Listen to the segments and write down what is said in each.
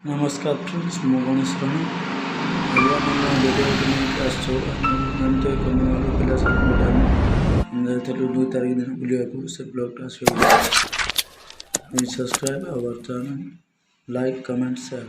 नमस्कार फ्रेंड्स, मु गणेश राणा वीडियो एक नुआ पिला सब 2 तारीख दिन बुलाया से blog subscribe our channel, like, comment, share.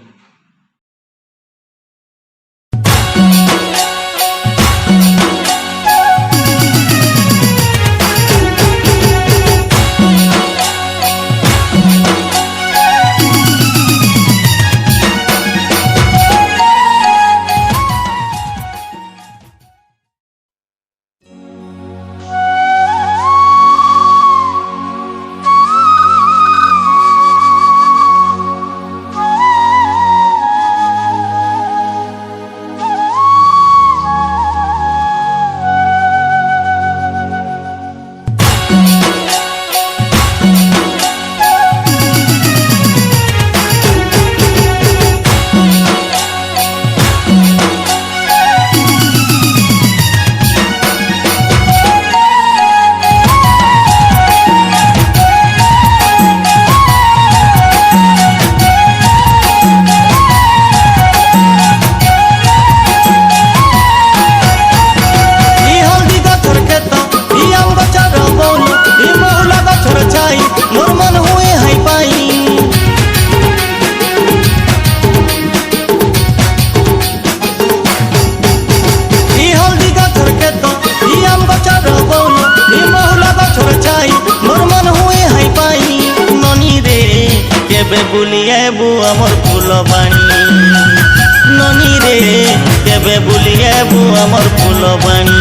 बुलिए बु अमर फूल बाणी ननी रे केबे बुलिए बु अमर फूल बाणी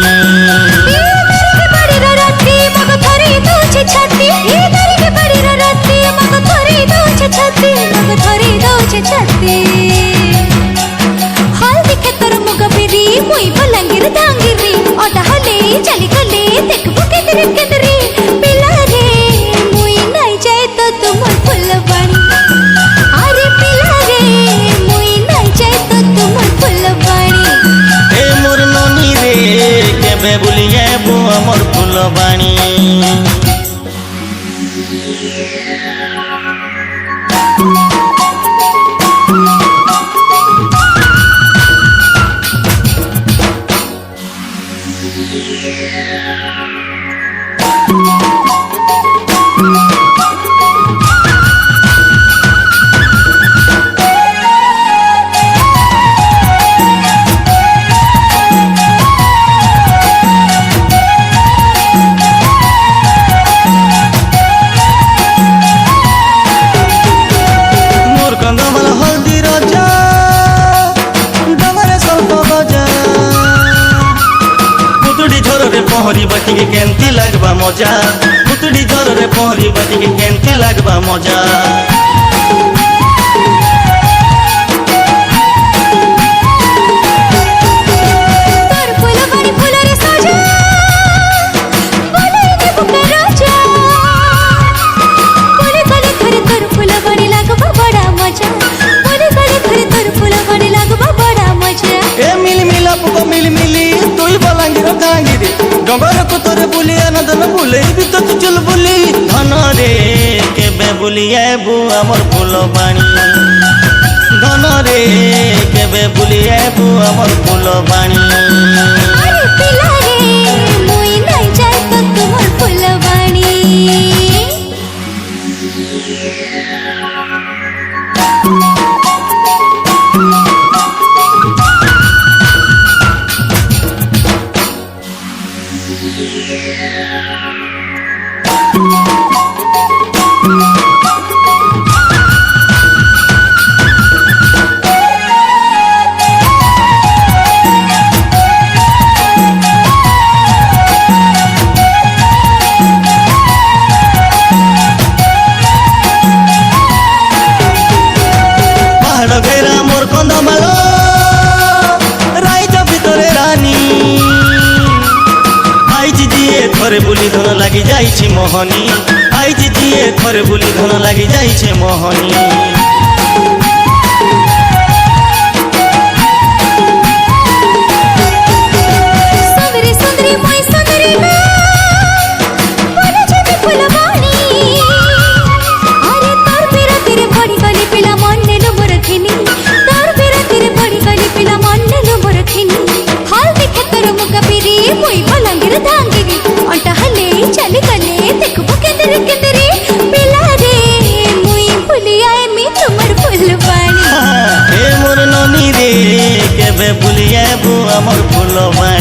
बुलिए बु अमर फूल बाणी पहरी बाटी केंती लगवा मजा पुतड़ी झर रे पहरी बाटी केंती लगवा मजा डगर को तोरे बुलिया नदन बुले भी तो तू चल बुली धन रे केबे बुलिए बु अमर फूल बाणी धन रे केबे बुलिए बु अमर फूल बाणी थरे बुली धन लगी जाइछे मोहनी आई दिए थरे बुली धन लगी जाइछे मोहनी अरे तोर पीरा तेरे बड़ी गली पिला मन ने मोर थिनी আমার ফুলবাণী।